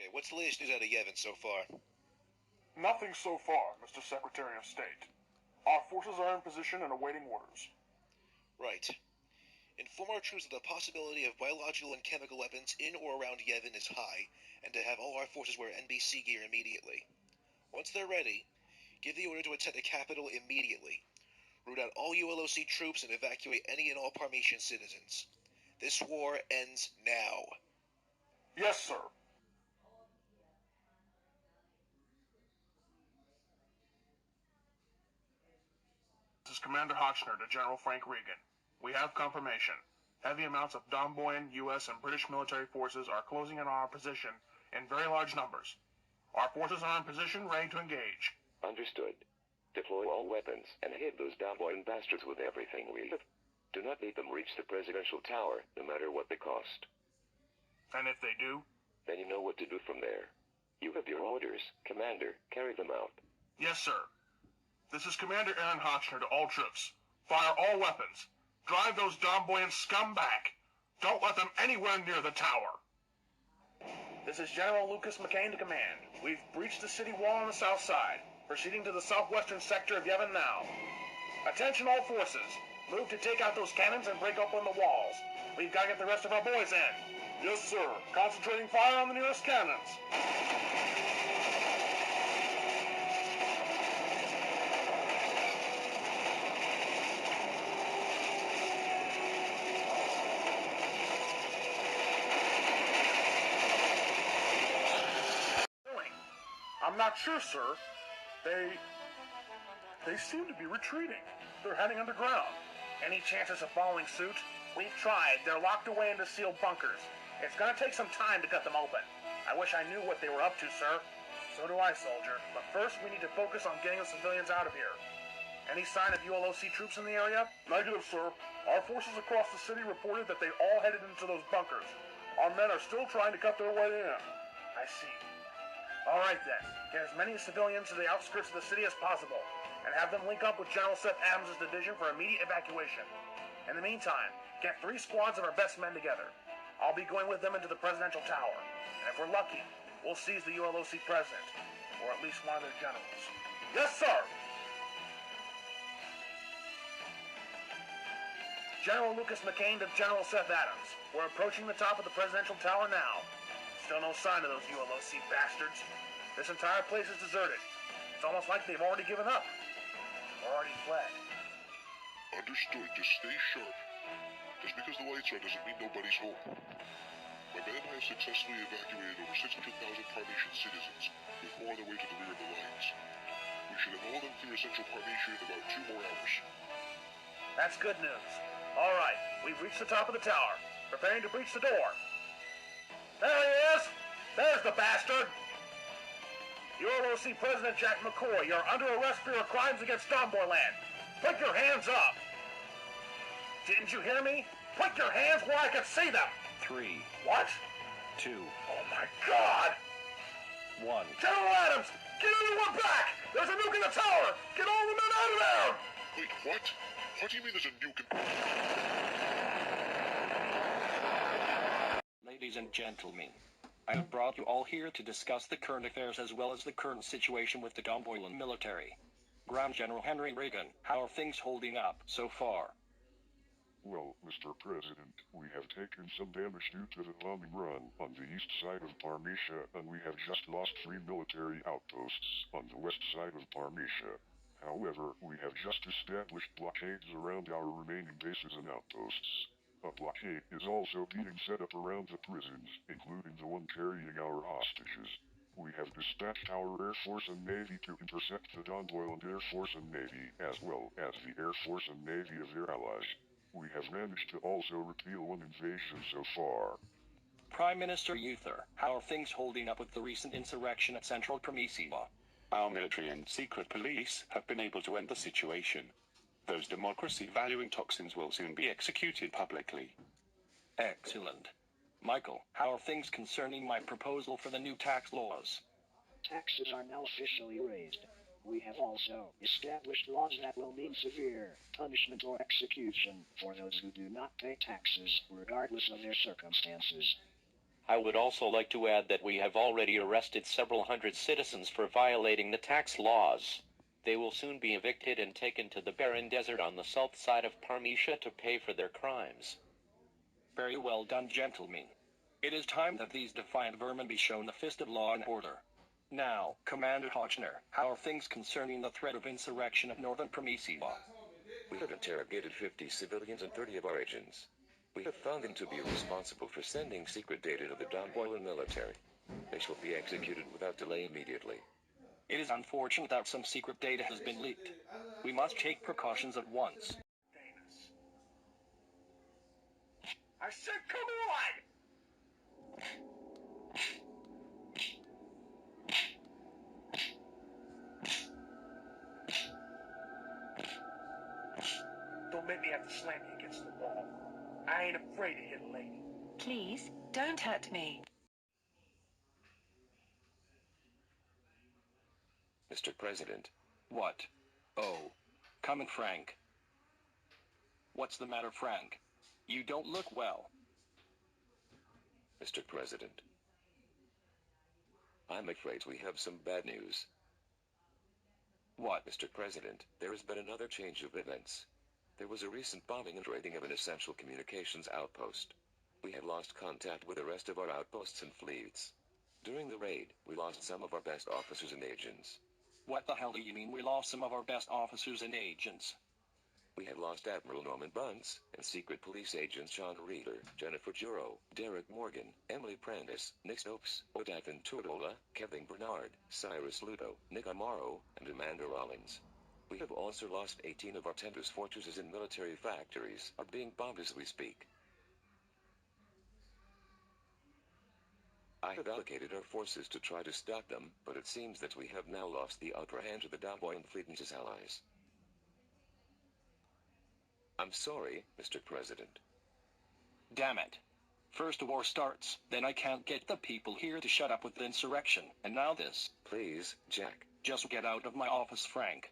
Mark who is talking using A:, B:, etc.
A: Okay, what's the latest news out of Yevon so far?
B: Nothing so far, Mr. Secretary of State. Our forces are in position and awaiting orders.
A: Right. Inform our troops that the possibility of biological and chemical weapons in or around Yevon is high, and to have all our forces wear NBC gear immediately. Once they're ready, give the order to attack the capital immediately. Root out all ULOC troops and evacuate any and all Parmesian citizens. This war ends now.
B: Yes, sir. This is Commander Hotchner to General Frank Reagan. We have confirmation. Heavy amounts of Domboyan, U.S. and British military forces are closing in on our position in very large numbers. Our forces are in position, ready to engage.
C: Understood. Deploy all weapons and hit those Domboyan bastards with everything we have. Do not let them reach the presidential tower, no matter what the cost.
B: And if they do?
C: Then you know what to do from there. You have your orders, Commander. Carry them out.
B: Yes, sir. This is Commander Aaron Hotchner to all troops. Fire all weapons. Drive those Domboyan scum back. Don't let them anywhere near the tower. This is General Lucas McCain to command. We've breached the city wall on the south side. Proceeding to the southwestern sector of Yevon now. Attention all forces. Move to take out those cannons and break open the walls. We've got to get the rest of our boys in. Yes, sir. Concentrating fire on the nearest cannons. I'm not sure, sir. They seem to be retreating. They're heading underground. Any chances of following suit? We've tried. They're locked away into sealed bunkers. It's gonna take some time to cut them open. I wish I knew what they were up to, sir. So do I, soldier. But first, we need to focus on getting the civilians out of here. Any sign of ULOC troops in the area? Negative, sir. Our forces across the city reported that they all headed into those bunkers. Our men are still trying to cut their way in. I see. All right, then. Get as many civilians to the outskirts of the city as possible, and have them link up with General Seth Adams' division for immediate evacuation. In the meantime, get 3 squads of our best men together. I'll be going with them into the presidential tower, and if we're lucky, we'll seize the ULOC president, or at least one of their generals. Yes, sir! General Lucas McCain to General Seth Adams. We're approaching the top of the presidential tower now. Still no sign of those ULOC bastards. This entire place is deserted. It's almost like they've already given up. Or already fled.
D: Understood. Just stay sharp. Just because the lights are doesn't mean nobody's home. My men have successfully evacuated over 600,000 Parmesian citizens, with more on their way to the rear of the lines. We should have all of them clear central Parmesia in about 2 more hours.
B: That's good news. All right, we've reached the top of the tower. Preparing to breach the door. There he is! There's the bastard! ULOC President Jack McCoy, you're under arrest for your crimes against Domboyland. Put your hands up! Didn't you hear me? Put your hands where I can see them!
E: 3.
B: What?
E: 2.
B: Oh my God!
E: 1.
B: General Adams, get everyone back! There's a nuke in the tower! Get all the men out of there!
D: Wait, what? What do you mean there's a nuke in...
E: Ladies and gentlemen, I have brought you all here to discuss the current affairs as well as the current situation with the Domboyland military. Ground General Henry Reagan, how are things holding up so far?
D: Well, Mr. President, we have taken some damage due to the bombing run on the east side of Parmesia, and we have just lost 3 military outposts on the west side of Parmesia. However, we have just established blockades around our remaining bases and outposts. A blockade is also being set up around the prisons, including the one carrying our hostages. We have dispatched our Air Force and Navy to intercept the Domboyland Air Force and Navy, as well as the Air Force and Navy of their allies. We have managed to also repel one invasion so far.
E: Prime Minister Uther, how are things holding up with the recent insurrection at Central Parmesia?
F: Our military and secret police have been able to end the situation. Those democracy-valuing toxins will soon be executed publicly.
E: Excellent. Michael, how are things concerning my proposal for the new tax laws?
G: Taxes are now officially raised. We have also established laws that will mean severe punishment or execution for those who do not pay taxes, regardless of their circumstances.
H: I would also like to add that we have already arrested several hundred citizens for violating the tax laws. They will soon be evicted and taken to the barren desert on the south side of Parmesia to pay for their crimes.
E: Very well done, gentlemen. It is time that these defiant vermin be shown the fist of law and order. Now, Commander Hotchner, how are things concerning the threat of insurrection of Northern Parmesia?
C: We have interrogated 50 civilians and 30 of our agents. We have found them to be responsible for sending secret data to the Domboylan military. They shall be executed without delay immediately.
E: It is unfortunate that some secret data has been leaked. We must take precautions at once.
B: I said, come on! Don't make me have to slam you against the wall. I ain't afraid to hit a lady.
I: Please, don't hurt me.
C: Mr. President.
E: What? Oh. Come in, Frank. What's the matter, Frank? You don't look well.
C: Mr. President. I'm afraid we have some bad news.
E: What?
C: Mr. President, there has been another change of events. There was a recent bombing and raiding of an essential communications outpost. We have lost contact with the rest of our outposts and fleets. During the raid, we lost some of our best officers and agents.
E: What the hell do you mean we lost some of our best officers and agents?
C: We have lost Admiral Norman Bunce, and secret police agents John Reeder, Jennifer Juro, Derek Morgan, Emily Prentice, Nick Stokes, Odathan Tudola, Kevin Bernard, Cyrus Ludo, Nick Amaro, and Amanda Rollins. We have also lost 18 of our tenders. Fortresses and military factories are being bombed as we speak. I have allocated our forces to try to stop them, but it seems that we have now lost the upper hand to the Domboylan fleet and his allies. I'm sorry, Mr. President.
E: Damn it. First the war starts, then I can't get the people here to shut up with the insurrection, and now this.
C: Please, Jack.
E: Just get out of my office, Frank.